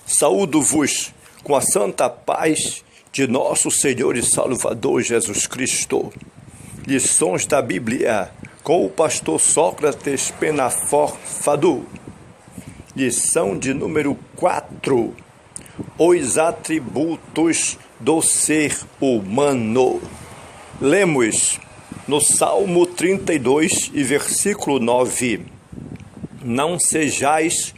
Saúdo-vos com a santa paz de nosso Senhor e Salvador Jesus Cristo. Lições da Bíblia com o pastor Sócrates Penafor Fadu. Lição de número 4. Os atributos do ser humano. Lemos no Salmo 32 e versículo 9. Não sejais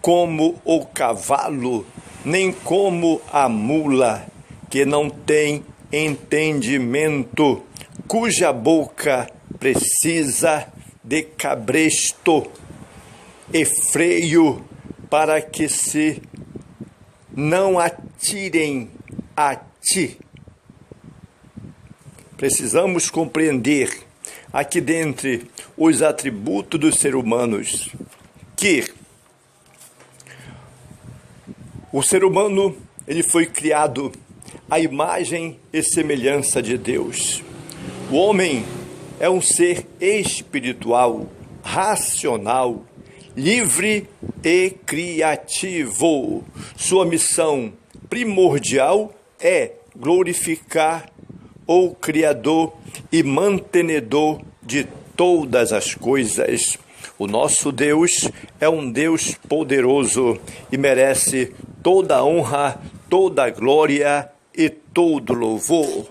como o cavalo, nem como a mula, que não tem entendimento, cuja boca precisa de cabresto e freio, para que se não atirem a ti. Precisamos compreender aqui dentre os atributos dos seres humanos que o ser humano ele foi criado à imagem e semelhança de Deus. O homem é um ser espiritual, racional, livre e criativo. Sua missão primordial é glorificar o Criador e mantenedor de todas as coisas. O nosso Deus é um Deus poderoso e merece toda a honra, toda a glória e todo louvor.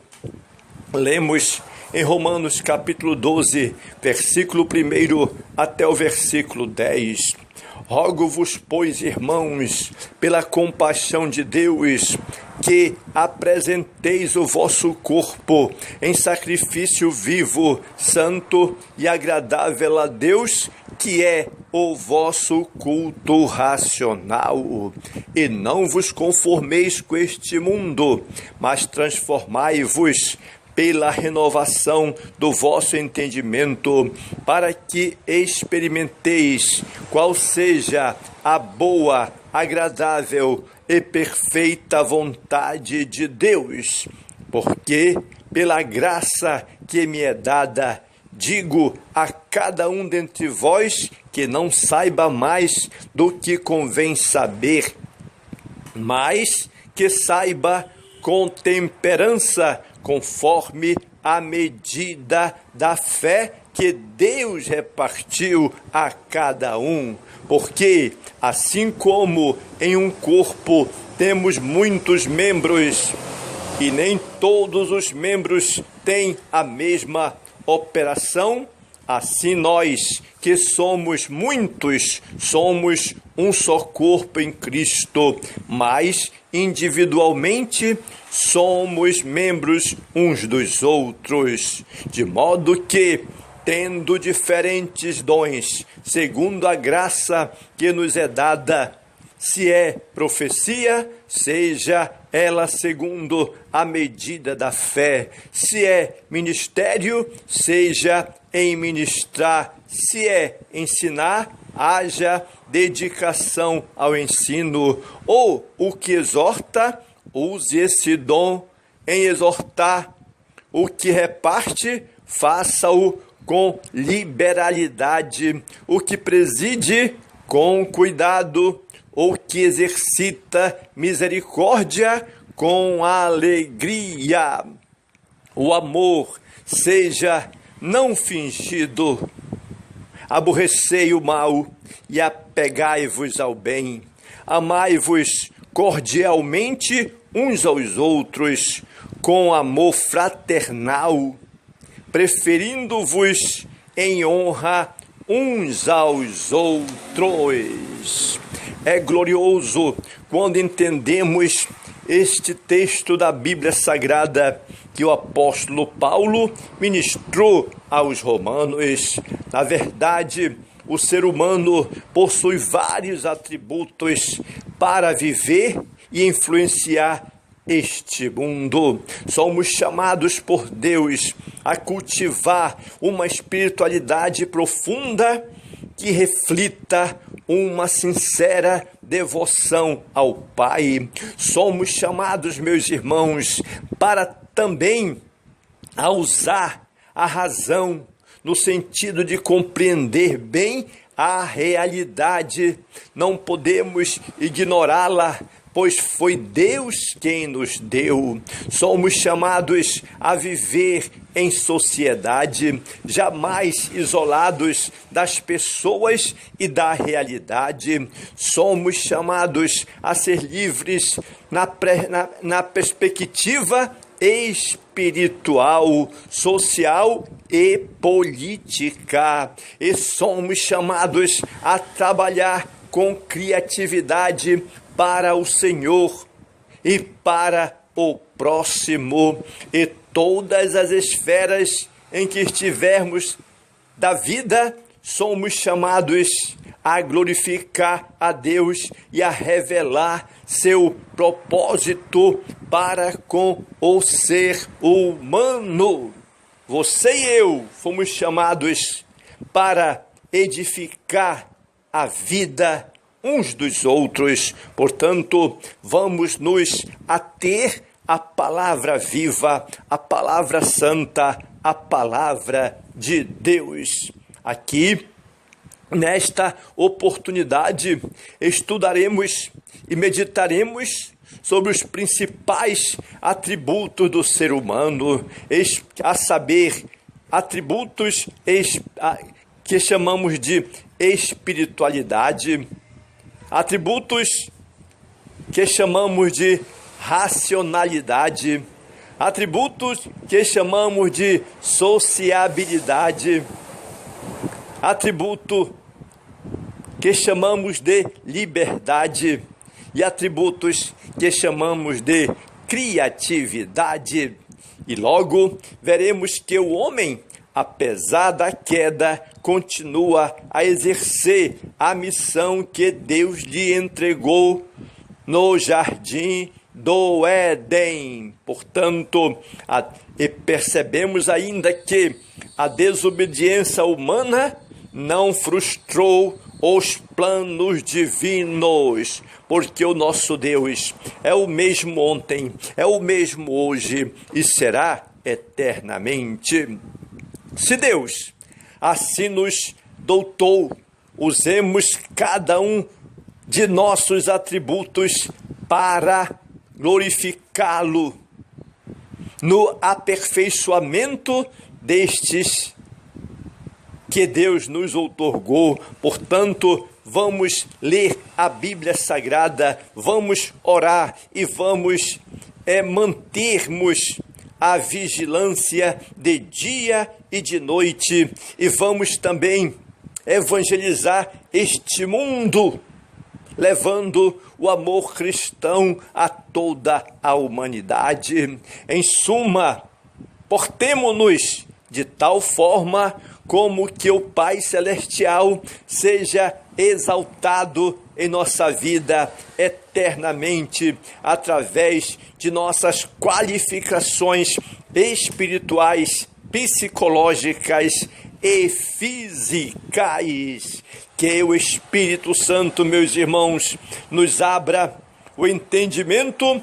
Lemos em Romanos capítulo 12, versículo 1 até o versículo 10. Rogo-vos, pois, irmãos, pela compaixão de Deus, que apresenteis o vosso corpo em sacrifício vivo, santo e agradável a Deus, que é o vosso culto racional. E não vos conformeis com este mundo, mas transformai-vos pela renovação do vosso entendimento, para que experimenteis qual seja a boa, agradável e perfeita vontade de Deus. Porque, pela graça que me é dada, digo a cada um dentre vós que não saiba mais do que convém saber, mas que saiba com temperança, conforme a medida da fé que Deus repartiu a cada um. Porque, assim como em um corpo temos muitos membros, e nem todos os membros têm a mesma operação, assim nós, que somos muitos, somos um só corpo em Cristo, mas individualmente somos membros uns dos outros, de modo que, tendo diferentes dons, segundo a graça que nos é dada, se é profecia, seja ela segundo a medida da fé. Se é ministério, seja em ministrar. Se é ensinar, haja dedicação ao ensino. Ou o que exorta, use esse dom em exortar. O que reparte, faça-o com liberalidade. O que preside, com cuidado. O que exercita misericórdia, com alegria. O amor seja não fingido. Aborrecei o mal e apegai-vos ao bem. Amai-vos cordialmente uns aos outros, com amor fraternal, preferindo-vos em honra uns aos outros. É glorioso quando entendemos este texto da Bíblia Sagrada que o apóstolo Paulo ministrou aos romanos. Na verdade, o ser humano possui vários atributos para viver e influenciar este mundo. Somos chamados por Deus a cultivar uma espiritualidade profunda que reflita uma sincera devoção ao Pai. Somos chamados, meus irmãos, para também a usar a razão no sentido de compreender bem a realidade. Não podemos ignorá-la pois foi Deus quem nos deu. Somos chamados a viver em sociedade, jamais isolados das pessoas e da realidade. Somos chamados a ser livres na perspectiva espiritual, social e política. E somos chamados a trabalhar com criatividade para o Senhor e para o próximo, e todas as esferas em que estivermos da vida, somos chamados a glorificar a Deus e a revelar seu propósito para com o ser humano. Você e eu fomos chamados para edificar a vida uns dos outros. Portanto, vamos nos ater à palavra viva, à palavra santa, à palavra de Deus. Aqui, nesta oportunidade, estudaremos e meditaremos sobre os principais atributos do ser humano, a saber, atributos que chamamos de espiritualidade, atributos que chamamos de racionalidade, atributos que chamamos de sociabilidade, atributo que chamamos de liberdade e atributos que chamamos de criatividade. E logo veremos que o homem, apesar da queda, continua a exercer a missão que Deus lhe entregou no jardim do Éden. Portanto, e percebemos ainda que a desobediência humana não frustrou os planos divinos, porque o nosso Deus é o mesmo ontem, é o mesmo hoje e será eternamente. Se Deus assim nos dotou, usemos cada um de nossos atributos para glorificá-lo no aperfeiçoamento destes que Deus nos outorgou. Portanto, vamos ler a Bíblia Sagrada, vamos orar e vamos mantermos a vigilância de dia e de noite, e vamos também evangelizar este mundo, levando o amor cristão a toda a humanidade. Em suma, portemo-nos de tal forma como que o Pai Celestial seja exaltado em nossa vida eternamente, através de nossas qualificações espirituais, psicológicas e físicas. Que o Espírito Santo, meus irmãos, nos abra o entendimento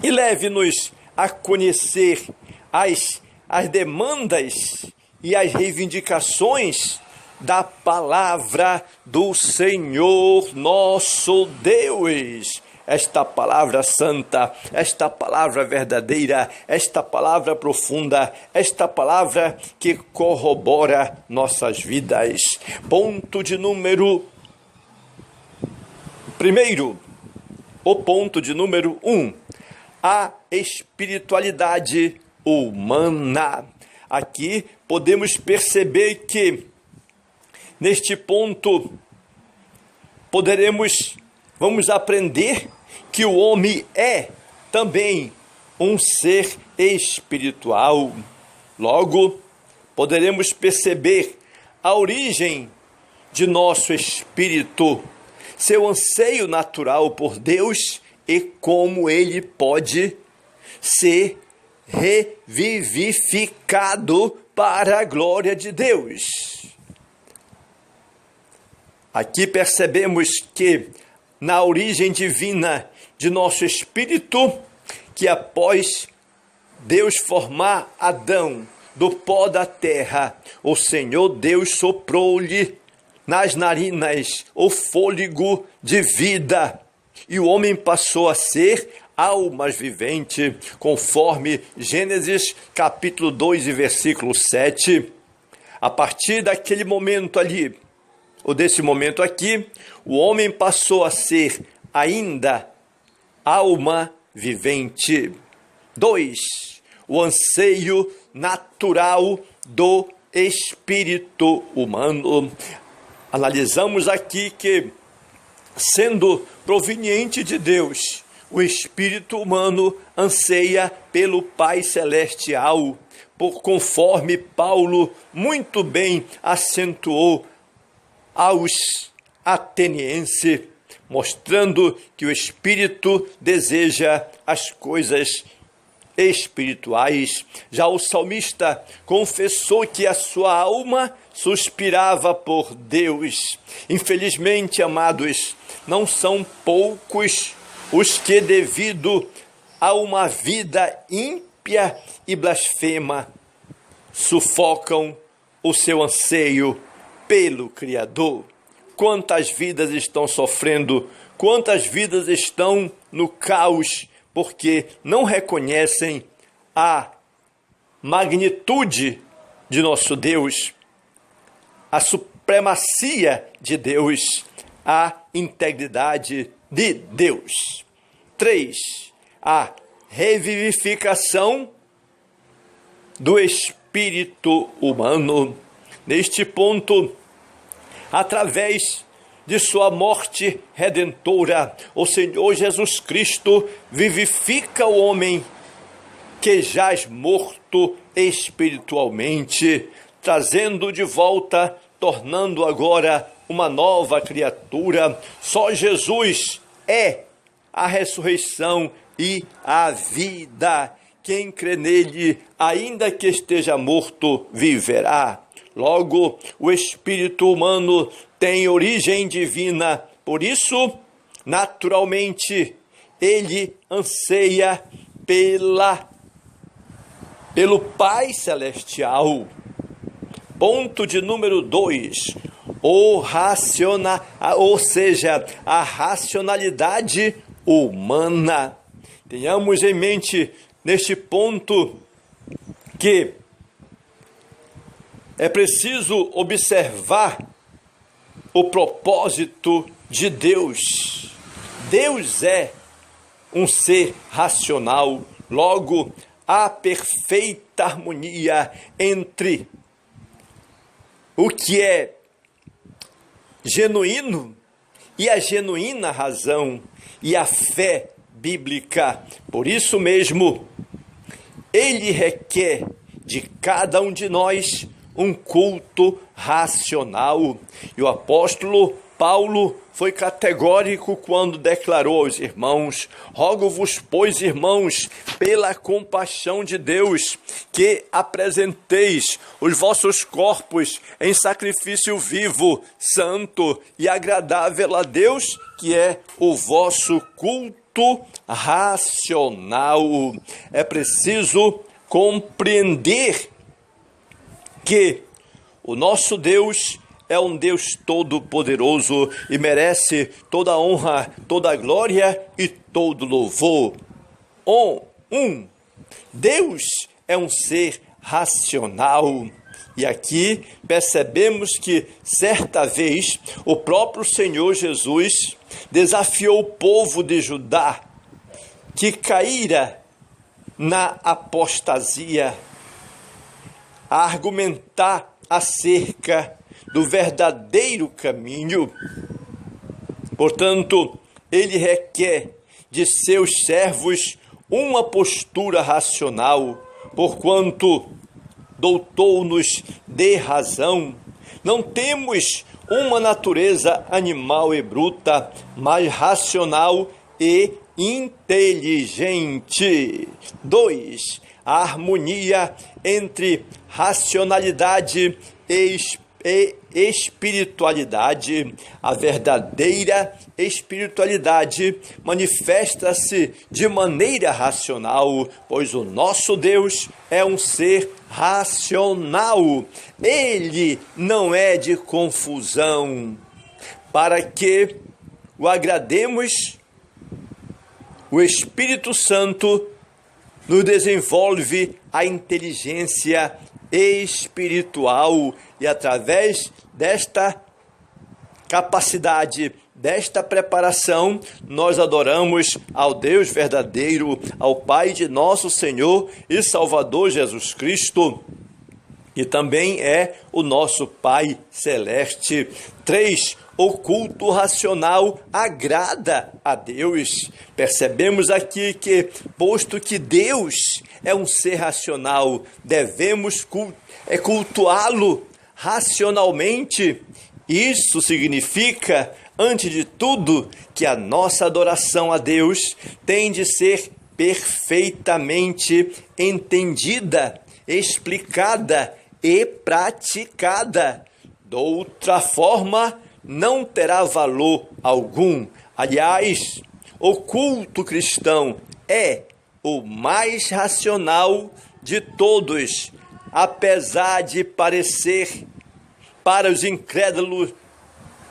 e leve-nos a conhecer as demandas e as reivindicações da palavra do Senhor nosso Deus. Esta palavra santa, esta palavra verdadeira, esta palavra profunda, esta palavra que corrobora nossas vidas. Ponto de número 1. O ponto de número 1. A espiritualidade humana. Aqui podemos perceber que neste ponto vamos aprender que o homem é também um ser espiritual. Logo, poderemos perceber a origem de nosso espírito, seu anseio natural por Deus e como ele pode ser revivificado para a glória de Deus. Aqui percebemos que na origem divina de nosso espírito, que após Deus formar Adão do pó da terra, o Senhor Deus soprou-lhe nas narinas o fôlego de vida. e o homem passou a ser almas viventes, conforme Gênesis capítulo 2 e versículo 7. A partir daquele momento ali, ou desse momento aqui, o homem passou a ser ainda alma vivente. 2. O anseio natural do espírito humano. Analisamos aqui que, sendo proveniente de Deus, o espírito humano anseia pelo Pai Celestial, conforme Paulo muito bem acentuou aos atenienses, mostrando que o espírito deseja as coisas espirituais. Já o salmista confessou que a sua alma suspirava por Deus. Infelizmente, amados, não são poucos os que, devido a uma vida ímpia e blasfema, sufocam o seu anseio pelo Criador. Quantas vidas estão sofrendo, quantas vidas estão no caos, porque não reconhecem a magnitude de nosso Deus, a supremacia de Deus, a integridade de Deus. 3. A revivificação do espírito humano. Neste ponto, através de sua morte redentora, o Senhor Jesus Cristo vivifica o homem que jaz morto espiritualmente, trazendo de volta, tornando agora uma nova criatura. Só Jesus é a ressurreição e a vida. Quem crê nele, ainda que esteja morto, viverá. Logo, o espírito humano tem origem divina, por isso, naturalmente, ele anseia pelo Pai Celestial. Ponto de número 2, ou seja, a racionalidade humana. Tenhamos em mente neste ponto que é preciso observar o propósito de Deus. Deus é um ser racional, logo há perfeita harmonia entre o que é genuíno e a genuína razão e a fé bíblica. Por isso mesmo, ele requer de cada um de nós um culto racional. E o apóstolo Paulo foi categórico quando declarou aos irmãos: rogo-vos, pois, irmãos, pela compaixão de Deus, que apresenteis os vossos corpos em sacrifício vivo, santo e agradável a Deus, que é o vosso culto racional. É preciso compreender que o nosso Deus é um Deus todo-poderoso e merece toda a honra, toda a glória e todo louvor. Deus é um ser racional. E aqui percebemos que, certa vez, o próprio Senhor Jesus desafiou o povo de Judá, que caíra na apostasia, a argumentar acerca do verdadeiro caminho. Portanto, ele requer de seus servos uma postura racional, porquanto doutou-nos de razão. Não temos uma natureza animal e bruta, mas racional e inteligente. 2. A harmonia entre racionalidade e espiritualidade. A verdadeira espiritualidade manifesta-se de maneira racional, pois o nosso Deus é um ser racional. Ele não é de confusão. Para que o agrademos, o Espírito Santo nos desenvolve a inteligência espiritual e através desta capacidade, desta preparação, nós adoramos ao Deus verdadeiro, ao Pai de nosso Senhor e Salvador Jesus Cristo, que também é o nosso Pai Celeste. 3. O culto racional agrada a Deus. Percebemos aqui que, posto que Deus é um ser racional, devemos cultuá-lo racionalmente. Isso significa, antes de tudo, que a nossa adoração a Deus tem de ser perfeitamente entendida, explicada e praticada. De outra forma, não terá valor algum. Aliás, o culto cristão é o mais racional de todos, apesar de parecer para os incrédulos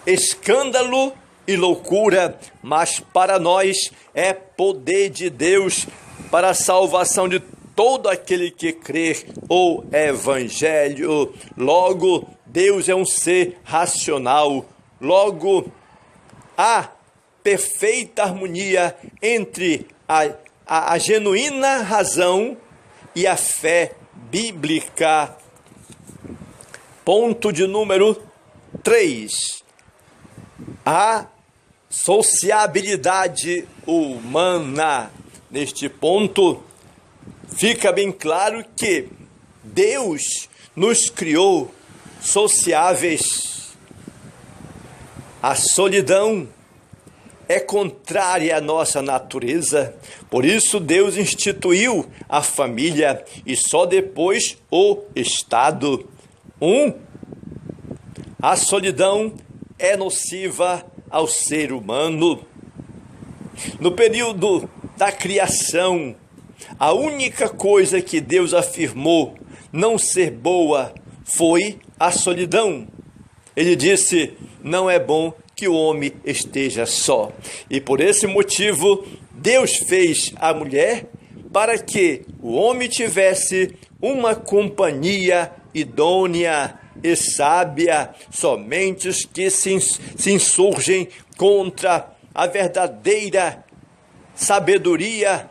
escândalo e loucura, mas para nós é poder de Deus para a salvação de todo aquele que crê o Evangelho. Logo, Deus é um ser racional. Logo, há perfeita harmonia entre a genuína razão e a fé bíblica. Ponto de número 3. A sociabilidade humana. Neste ponto, fica bem claro que Deus nos criou sociáveis. A solidão é contrária à nossa natureza, por isso Deus instituiu a família e só depois o Estado. A solidão é nociva ao ser humano. No período da criação, a única coisa que Deus afirmou não ser boa foi a solidão. Ele disse: não é bom que o homem esteja só. E por esse motivo, Deus fez a mulher para que o homem tivesse uma companhia idônea e sábia. Somente os que se insurgem contra a verdadeira sabedoria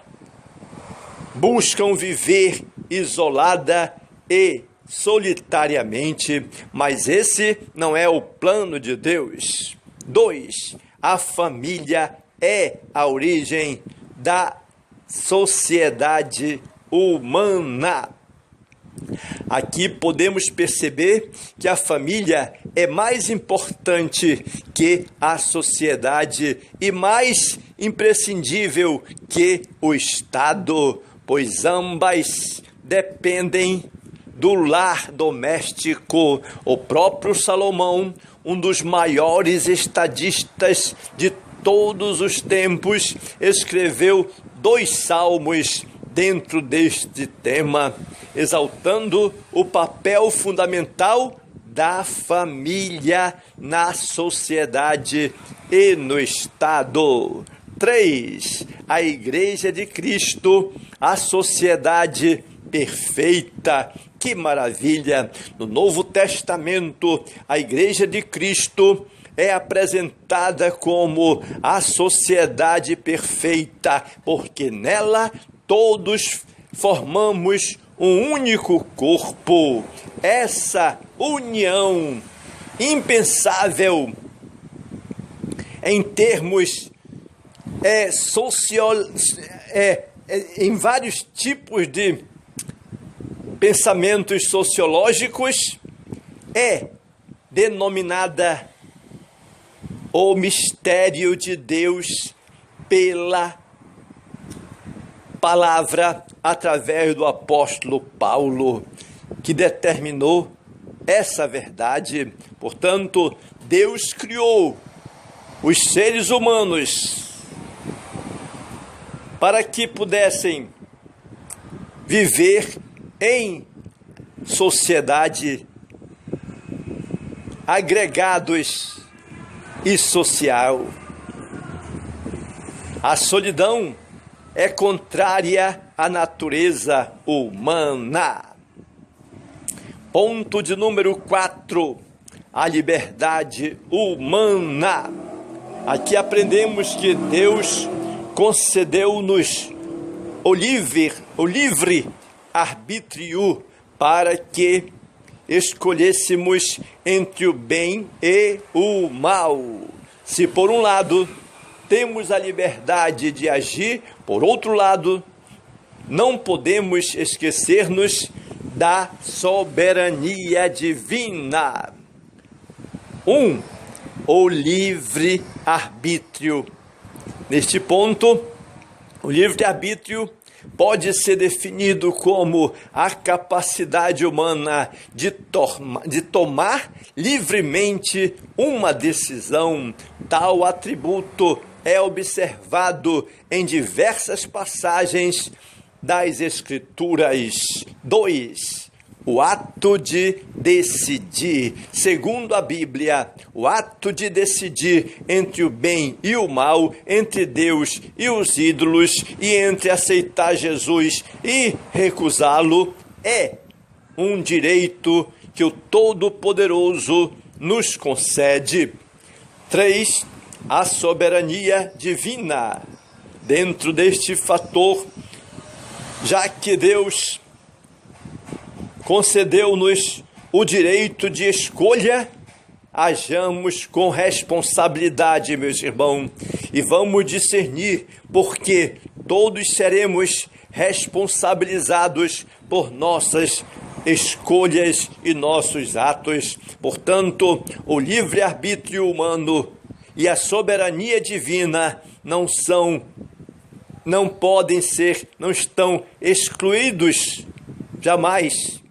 buscam viver isolada e solitariamente, mas esse não é o plano de Deus. 2. A família é a origem da sociedade humana. Aqui podemos perceber que a família é mais importante que a sociedade e mais imprescindível que o Estado, pois ambas dependem do lar doméstico. O próprio Salomão, um dos maiores estadistas de todos os tempos, escreveu 2 salmos dentro deste tema, exaltando o papel fundamental da família na sociedade e no Estado. 3. A Igreja de Cristo, a sociedade perfeita. Que maravilha! No Novo Testamento, a Igreja de Cristo é apresentada como a sociedade perfeita, porque nela todos formamos um único corpo. Essa união impensável em termos em vários tipos de pensamentos sociológicos, é denominada o mistério de Deus pela palavra através do apóstolo Paulo, que determinou essa verdade. Portanto, Deus criou os seres humanos para que pudessem viver em sociedade, agregados e social. A solidão é contrária à natureza humana. Ponto de número 4, a liberdade humana. Aqui aprendemos que Deus concedeu-nos o livre arbítrio para que escolhêssemos entre o bem e o mal. Se por um lado temos a liberdade de agir, por outro lado, não podemos esquecer-nos da soberania divina. O livre-arbítrio. Neste ponto, o livre-arbítrio pode ser definido como a capacidade humana de tomar livremente uma decisão. Tal atributo é observado em diversas passagens das Escrituras. 2. O ato de decidir. Segundo a Bíblia, o ato de decidir entre o bem e o mal, entre Deus e os ídolos, e entre aceitar Jesus e recusá-lo, é um direito que o Todo-Poderoso nos concede. 3. A soberania divina. Dentro deste fator, já que Deus concedeu-nos o direito de escolha, hajamos com responsabilidade, meus irmãos, e vamos discernir, porque todos seremos responsabilizados por nossas escolhas e nossos atos. Portanto, o livre-arbítrio humano e a soberania divina não estão excluídos jamais.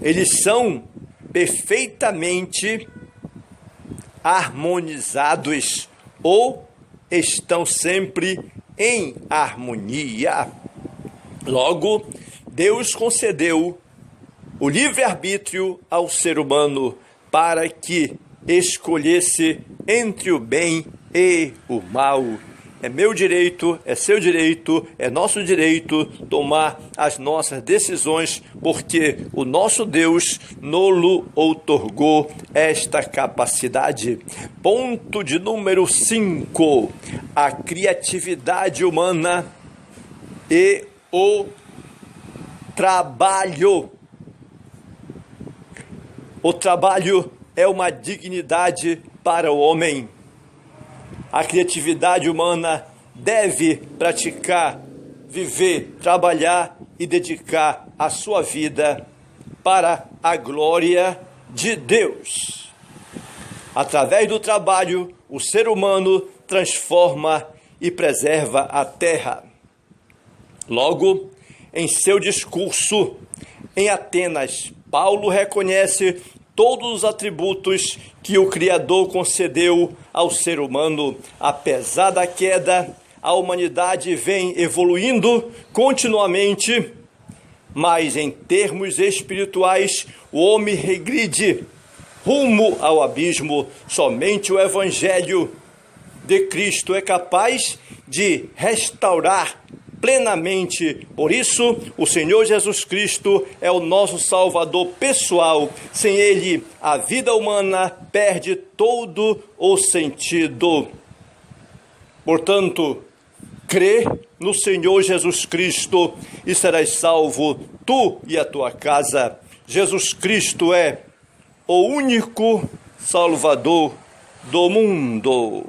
Eles são perfeitamente harmonizados ou estão sempre em harmonia. Logo, Deus concedeu o livre-arbítrio ao ser humano para que escolhesse entre o bem e o mal. É meu direito, é seu direito, é nosso direito tomar as nossas decisões, porque o nosso Deus nos outorgou esta capacidade. Ponto de número 5, a criatividade humana e o trabalho. O trabalho é uma dignidade para o homem. A criatividade humana deve praticar, viver, trabalhar e dedicar a sua vida para a glória de Deus. Através do trabalho, o ser humano transforma e preserva a terra. Logo, em seu discurso em Atenas, Paulo reconhece todos os atributos que o Criador concedeu ao ser humano. Apesar da queda, a humanidade vem evoluindo continuamente, mas em termos espirituais, o homem regride rumo ao abismo. Somente o Evangelho de Cristo é capaz de restaurar plenamente. Por isso, o Senhor Jesus Cristo é o nosso Salvador pessoal. Sem Ele, a vida humana perde todo o sentido. Portanto, crê no Senhor Jesus Cristo e serás salvo, tu e a tua casa. Jesus Cristo é o único Salvador do mundo.